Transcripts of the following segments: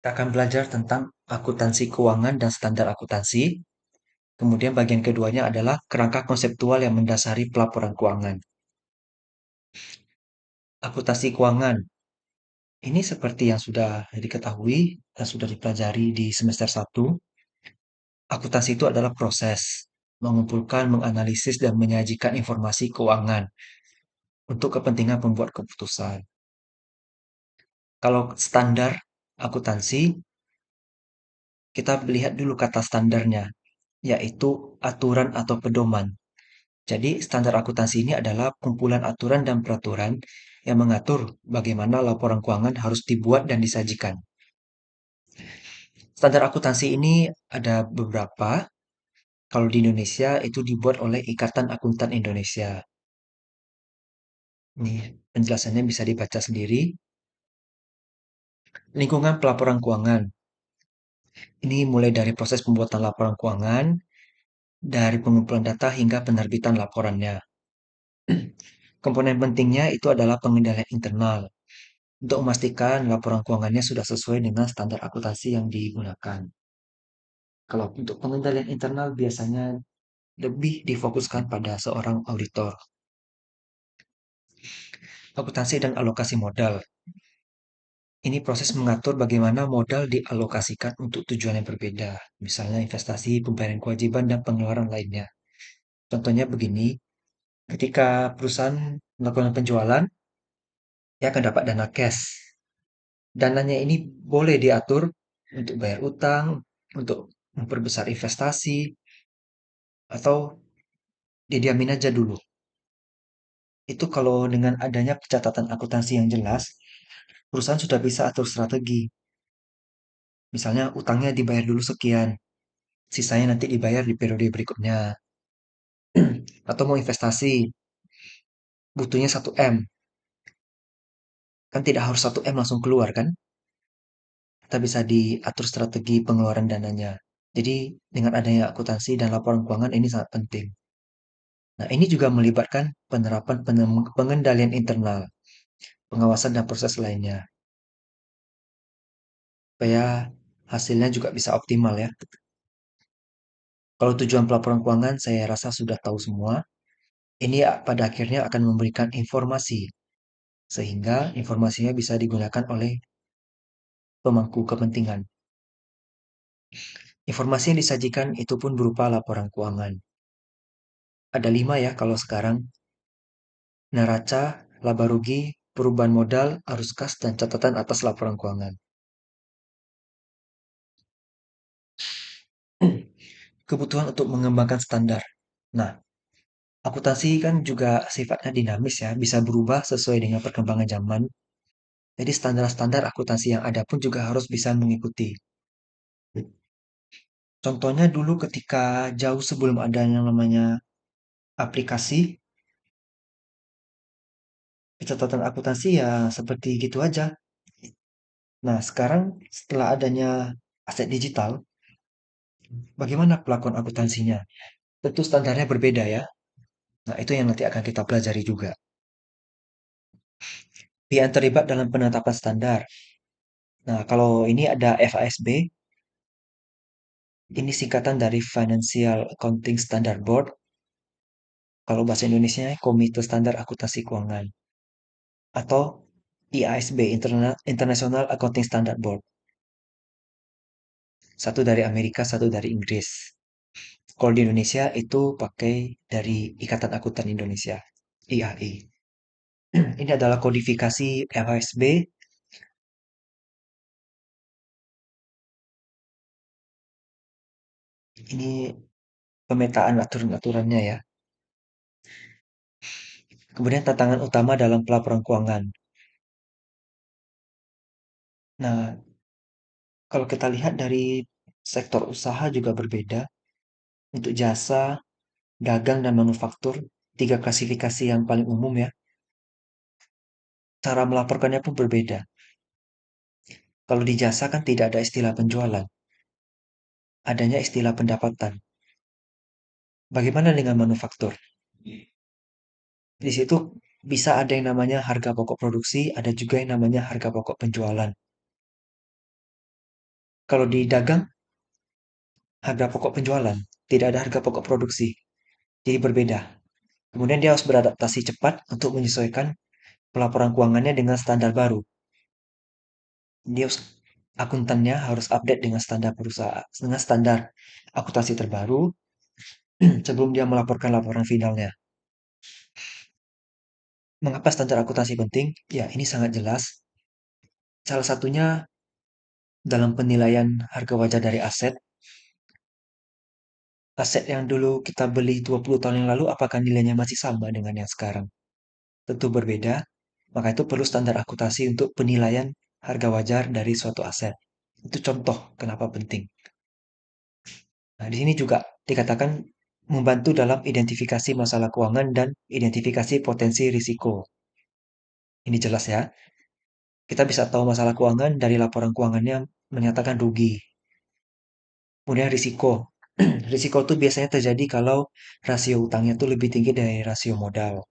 Kita akan belajar tentang akuntansi keuangan dan standar akuntansi. Kemudian bagian keduanya adalah kerangka konseptual yang mendasari pelaporan keuangan. Akuntansi keuangan. Ini seperti yang sudah diketahui dan sudah dipelajari di semester 1. Akuntansi itu adalah proses mengumpulkan, menganalisis, dan menyajikan informasi keuangan untuk kepentingan pembuat keputusan. Kalau standar akuntansi, kita lihat dulu kata standarnya, yaitu aturan atau pedoman. Jadi, standar akuntansi ini adalah kumpulan aturan dan peraturan yang mengatur bagaimana laporan keuangan harus dibuat dan disajikan. Standar akuntansi ini ada beberapa. Kalau di Indonesia itu dibuat oleh Ikatan Akuntan Indonesia. Ini penjelasannya bisa dibaca sendiri. Lingkungan pelaporan keuangan. Ini mulai dari proses pembuatan laporan keuangan, dari pengumpulan data hingga penerbitan laporannya. Komponen pentingnya itu adalah pengendalian internal untuk memastikan laporan keuangannya sudah sesuai dengan standar akuntansi yang digunakan. Kalau untuk pengendalian internal biasanya lebih difokuskan pada seorang auditor. Akuntansi dan alokasi modal. Ini proses mengatur bagaimana modal dialokasikan untuk tujuan yang berbeda, misalnya investasi, pembayaran kewajiban, dan pengeluaran lainnya. Contohnya begini, ketika perusahaan melakukan penjualan, dia akan dapat dana cash. Dananya ini boleh diatur untuk bayar utang, untuk memperbesar investasi, atau didiamin aja dulu. Itu kalau dengan adanya pencatatan akuntansi yang jelas, perusahaan sudah bisa atur strategi. Misalnya utangnya dibayar dulu sekian, sisanya nanti dibayar di periode berikutnya. Atau mau investasi, butuhnya 1 M. Kan tidak harus 1 M langsung keluar kan? Kita bisa diatur strategi pengeluaran dananya. Jadi dengan adanya akuntansi dan laporan keuangan ini sangat penting. Nah, ini juga melibatkan penerapan pengendalian internal, pengawasan dan proses lainnya. Supaya hasilnya juga bisa optimal ya. Kalau tujuan pelaporan keuangan saya rasa sudah tahu semua. Ini pada akhirnya akan memberikan informasi, sehingga informasinya bisa digunakan oleh pemangku kepentingan. Informasi yang disajikan itu pun berupa laporan keuangan. Ada 5 ya kalau sekarang. Neraca, laba rugi, perubahan modal, arus kas, dan catatan atas laporan keuangan. Kebutuhan untuk mengembangkan standar. Nah, akuntansi kan juga sifatnya dinamis ya, bisa berubah sesuai dengan perkembangan zaman. Jadi standar-standar akuntansi yang ada pun juga harus bisa mengikuti. Contohnya dulu ketika jauh sebelum ada yang namanya aplikasi, pencatatan akuntansi ya seperti gitu aja. Nah, sekarang setelah adanya aset digital, bagaimana pelakuan akuntansinya? Tentu standarnya berbeda ya. Nah, itu yang nanti akan kita pelajari juga. Pihak yang terlibat dalam penetapan standar. Nah, kalau ini ada FASB, ini singkatan dari Financial Accounting Standard Board. Kalau bahasa Indonesia, Komite Standar Akuntansi Keuangan. Atau IASB, International Accounting Standard Board. Satu dari Amerika, satu dari Inggris. Kalau di Indonesia itu pakai dari Ikatan Akuntan Indonesia, IAI. Ini adalah kodifikasi FASB. Ini pemetaan aturan-aturannya ya. Kemudian tantangan utama dalam pelaporan keuangan. Nah, kalau kita lihat dari sektor usaha juga berbeda. Untuk jasa, dagang, dan manufaktur, 3 klasifikasi yang paling umum ya. Cara melaporkannya pun berbeda. Kalau di jasa kan tidak ada istilah penjualan, adanya istilah pendapatan. Bagaimana dengan manufaktur? Di situ bisa ada yang namanya harga pokok produksi, ada juga yang namanya harga pokok penjualan. Kalau di dagang, harga pokok penjualan, tidak ada harga pokok produksi. Jadi berbeda. Kemudian dia harus beradaptasi cepat untuk menyesuaikan pelaporan keuangannya dengan standar baru. Dia harus akuntannya harus update dengan standar perusahaan, dengan standar akuntansi terbaru sebelum dia melaporkan laporan finalnya. Mengapa standar akuntansi penting? Ya, ini sangat jelas. Salah satunya dalam penilaian harga wajar dari aset. Aset yang dulu kita beli 20 tahun yang lalu, apakah nilainya masih sama dengan yang sekarang? Tentu berbeda. Maka itu perlu standar akuntansi untuk penilaian harga wajar dari suatu aset. Itu contoh kenapa penting. Nah, di sini juga dikatakan membantu dalam identifikasi masalah keuangan dan identifikasi potensi risiko. Ini jelas ya. Kita bisa tahu masalah keuangan dari laporan keuangannya menyatakan rugi. Kemudian risiko. Risiko itu biasanya terjadi kalau rasio utangnya itu lebih tinggi dari rasio modal.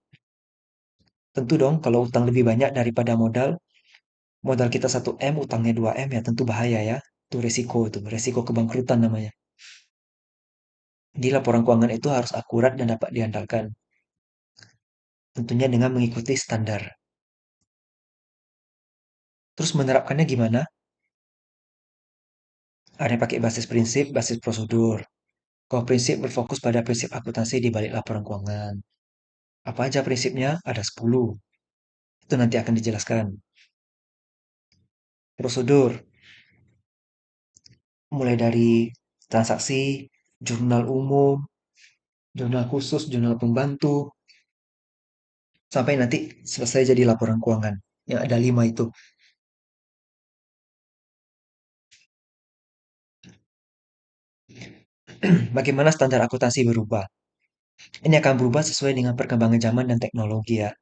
Tentu dong, kalau utang lebih banyak daripada modal, modal kita 1 M, utangnya 2 M, ya tentu bahaya ya. Itu resiko kebangkrutan namanya. Di laporan keuangan itu harus akurat dan dapat diandalkan. Tentunya dengan mengikuti standar. Terus menerapkannya gimana? Ada yang pakai basis prinsip, basis prosedur. Kalau prinsip berfokus pada prinsip akuntansi di balik laporan keuangan. Apa aja prinsipnya? Ada 10. Itu nanti akan dijelaskan. Prosedur, mulai dari transaksi, jurnal umum, jurnal khusus, jurnal pembantu, sampai nanti selesai jadi laporan keuangan. Yang ada 5 itu. Bagaimana standar akuntansi berubah? Ini akan berubah sesuai dengan perkembangan zaman dan teknologi ya.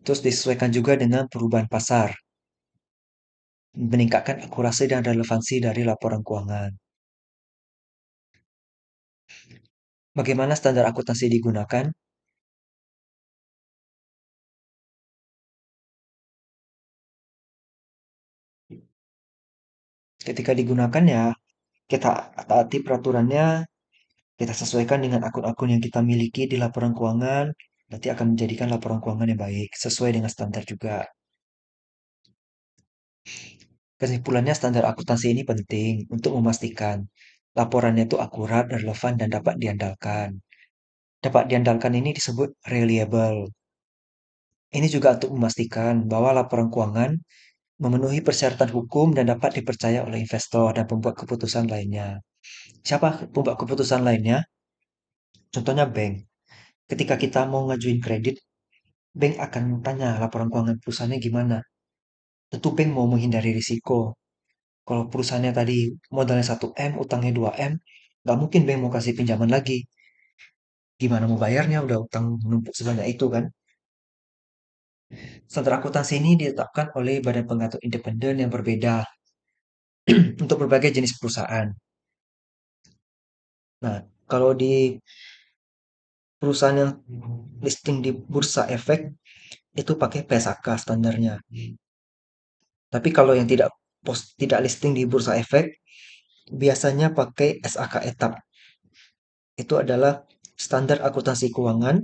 Terus disesuaikan juga dengan perubahan pasar, meningkatkan akurasi dan relevansi dari laporan keuangan. Bagaimana standar akuntansi digunakan? Ketika digunakan ya, kita taati peraturannya, kita sesuaikan dengan akun-akun yang kita miliki di laporan keuangan, nanti akan menjadikan laporan keuangan yang baik, sesuai dengan standar juga. Kesimpulannya, standar akuntansi ini penting untuk memastikan laporannya itu akurat, relevan, dan dapat diandalkan. Dapat diandalkan ini disebut reliable. Ini juga untuk memastikan bahwa laporan keuangan memenuhi persyaratan hukum dan dapat dipercaya oleh investor dan pembuat keputusan lainnya. Siapa pembuat keputusan lainnya? Contohnya bank. Ketika kita mau ngajuin kredit, bank akan tanya laporan keuangan perusahaannya gimana. Tentu bank mau menghindari risiko. Kalau perusahaannya tadi modalnya 1 M, utangnya 2 M, nggak mungkin bank mau kasih pinjaman lagi. Gimana mau bayarnya, udah utang menumpuk sebanyak itu kan. Standar akuntansi ini ditetapkan oleh badan pengatur independen yang berbeda untuk berbagai jenis perusahaan. Nah, kalau di perusahaan yang listing di Bursa Efek, itu pakai PSAK standarnya. Tapi kalau yang tidak listing di Bursa Efek, biasanya pakai SAK etap. Itu adalah standar akuntansi keuangan,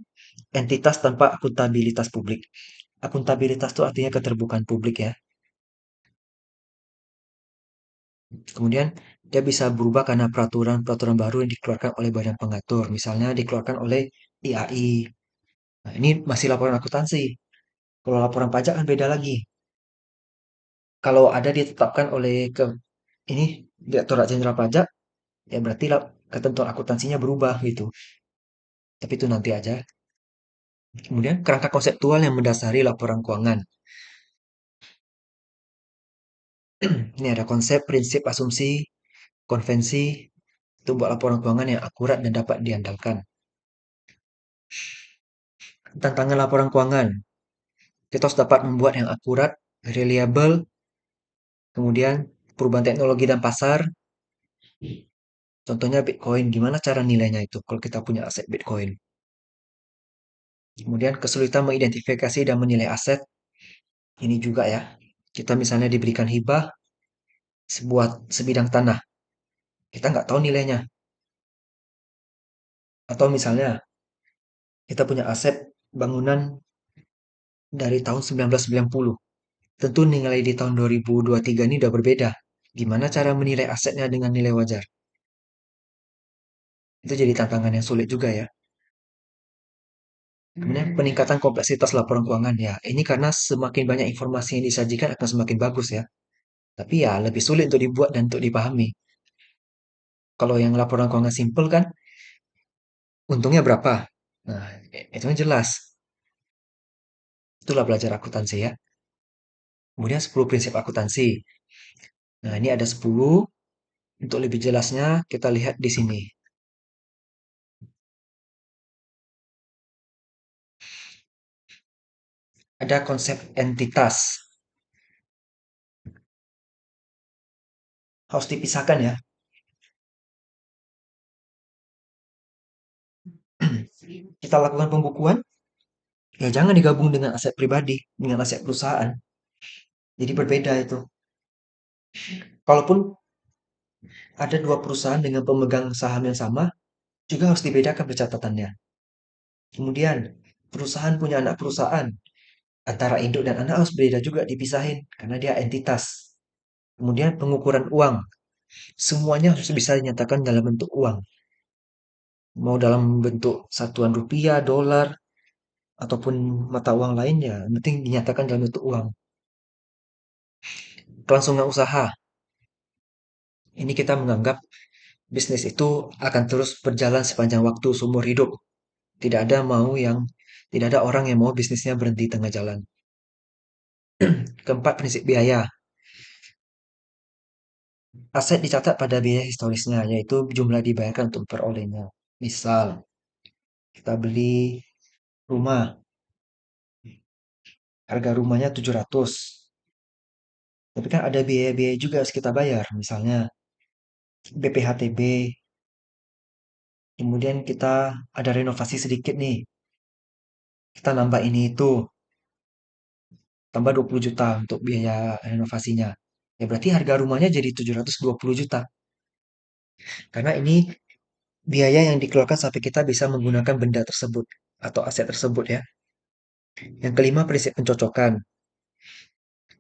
entitas tanpa akuntabilitas publik. Akuntabilitas itu artinya keterbukaan publik ya. Kemudian dia bisa berubah karena peraturan-peraturan baru yang dikeluarkan oleh badan pengatur. Misalnya dikeluarkan oleh IAI. Nah, ini masih laporan akuntansi. Kalau laporan pajak kan beda lagi. Kalau ada ditetapkan oleh ini Direktorat Jenderal Pajak, ya berarti ketentuan akuntansinya berubah gitu. Tapi itu nanti aja. Kemudian kerangka konseptual yang mendasari laporan keuangan. Ini ada konsep, prinsip, asumsi, konvensi, itu buat laporan keuangan yang akurat dan dapat diandalkan. Tantangan laporan keuangan. Kita harus dapat membuat yang akurat, reliable, kemudian perubahan teknologi dan pasar. Contohnya Bitcoin, gimana cara nilainya itu kalau kita punya aset Bitcoin. Kemudian kesulitan mengidentifikasi dan menilai aset, ini juga ya. Kita misalnya diberikan hibah sebuah sebidang tanah, kita nggak tahu nilainya. Atau misalnya kita punya aset bangunan dari tahun 1990. Tentu nilai di tahun 2023 ini udah berbeda. Gimana cara menilai asetnya dengan nilai wajar? Itu jadi tantangan yang sulit juga ya. Kemudian peningkatan kompleksitas laporan keuangan ya. Ini karena semakin banyak informasi yang disajikan akan semakin bagus ya. Tapi ya lebih sulit untuk dibuat dan untuk dipahami. Kalau yang laporan keuangan simple kan, untungnya berapa? Nah, itu kan jelas. Itulah belajar akuntansi ya. Kemudian 10 prinsip akuntansi. Nah, ini ada 10. Untuk lebih jelasnya, kita lihat di sini. Ada konsep entitas. Harus dipisahkan ya. Kita lakukan pembukuan, ya jangan digabung dengan aset pribadi, dengan aset perusahaan. Jadi berbeda itu. Kalaupun ada dua perusahaan dengan pemegang saham yang sama, juga harus dibedakan pencatatannya. Kemudian, perusahaan punya anak perusahaan. Antara induk dan anak harus beda juga dipisahin, karena dia entitas. Kemudian pengukuran uang. Semuanya harus bisa dinyatakan dalam bentuk uang. Mau dalam bentuk satuan rupiah, dolar, ataupun mata uang lainnya, penting dinyatakan dalam bentuk uang. Kelangsungan usaha. Ini kita menganggap bisnis itu akan terus berjalan sepanjang waktu seumur hidup. Tidak ada mau yang Tidak ada orang yang mau bisnisnya berhenti tengah jalan. Keempat, prinsip biaya. Aset dicatat pada biaya historisnya, yaitu jumlah dibayarkan untuk memperolehnya. Misal, kita beli rumah, harga rumahnya 700. Tapi kan ada biaya-biaya juga harus kita bayar, misalnya BPHTB, kemudian kita ada renovasi sedikit nih, kita nambah ini itu, tambah 20 juta untuk biaya renovasinya. Ya berarti harga rumahnya jadi 720 juta. Karena ini biaya yang dikeluarkan sampai kita bisa menggunakan benda tersebut atau aset tersebut ya. Yang kelima, prinsip pencocokan.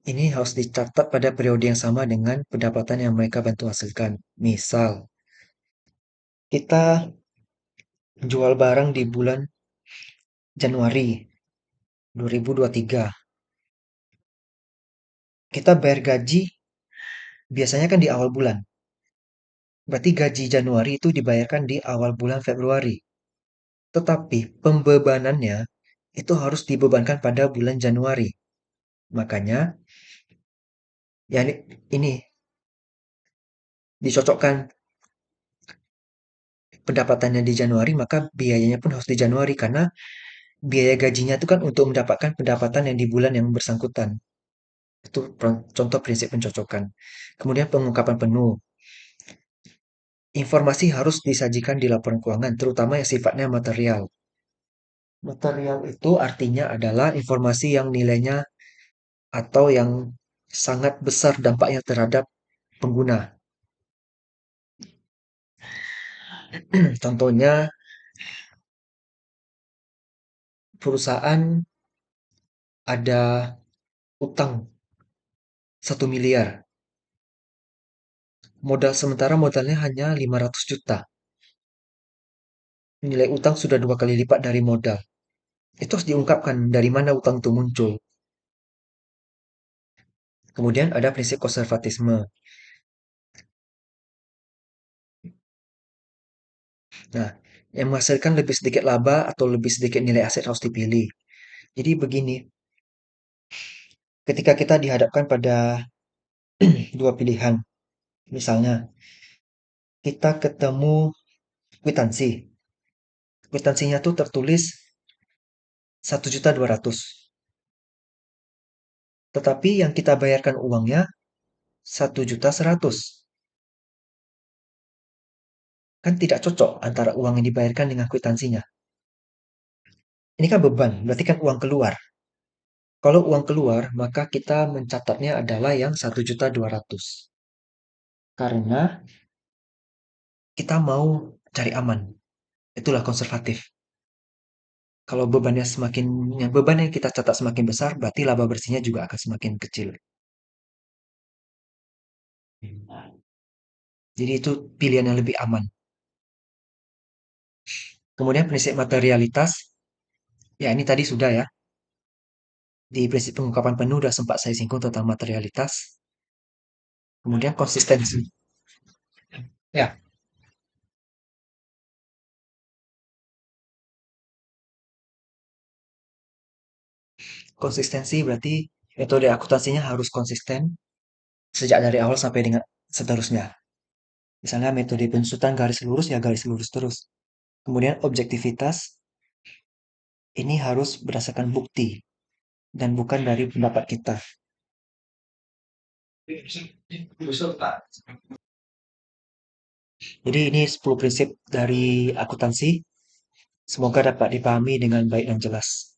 Ini harus dicatat pada periode yang sama dengan pendapatan yang mereka bantu hasilkan. Misal, kita jual barang di bulan Januari 2023. Kita bayar gaji biasanya kan di awal bulan. Berarti gaji Januari itu dibayarkan di awal bulan Februari. Tetapi pembebanannya itu harus dibebankan pada bulan Januari. Makanya, ya ini dicocokkan pendapatannya di Januari, maka biayanya pun harus di Januari karena biaya gajinya itu kan untuk mendapatkan pendapatan yang di bulan yang bersangkutan. Itu contoh prinsip pencocokan. Kemudian pengungkapan penuh. Informasi harus disajikan di laporan keuangan, terutama yang sifatnya material. Material itu artinya adalah informasi yang nilainya atau yang sangat besar dampaknya terhadap pengguna. Contohnya, perusahaan ada utang 1 miliar. Modal sementara modalnya hanya 500 juta. Nilai utang sudah 2 kali lipat dari modal. Itu harus diungkapkan dari mana utang itu muncul. Kemudian ada prinsip konservatisme. Nah, yang menghasilkan lebih sedikit laba atau lebih sedikit nilai aset harus dipilih. Jadi begini, ketika kita dihadapkan pada dua pilihan, misalnya kita ketemu kwitansi. Kwitansinya tuh tertulis 1.200.000. Tetapi yang kita bayarkan uangnya 1.100.000. Kan tidak cocok antara uang yang dibayarkan dengan kwitansinya. Ini kan beban, berarti kan uang keluar. Kalau uang keluar, maka kita mencatatnya adalah yang 1.200.000. Karena kita mau cari aman. Itulah konservatif. Kalau beban yang kita catat semakin besar, berarti laba bersihnya juga akan semakin kecil. Jadi itu pilihan yang lebih aman. Kemudian prinsip materialitas, ya ini tadi sudah ya. Di prinsip pengungkapan penuh sudah sempat saya singgung tentang materialitas. Kemudian konsistensi. Ya, konsistensi berarti metode akuntansinya harus konsisten sejak dari awal sampai dengan seterusnya. Misalnya metode pensutan garis lurus ya garis lurus terus. Kemudian objektivitas ini harus berdasarkan bukti dan bukan dari pendapat kita. Jadi ini 10 prinsip dari akuntansi. Semoga dapat dipahami dengan baik dan jelas.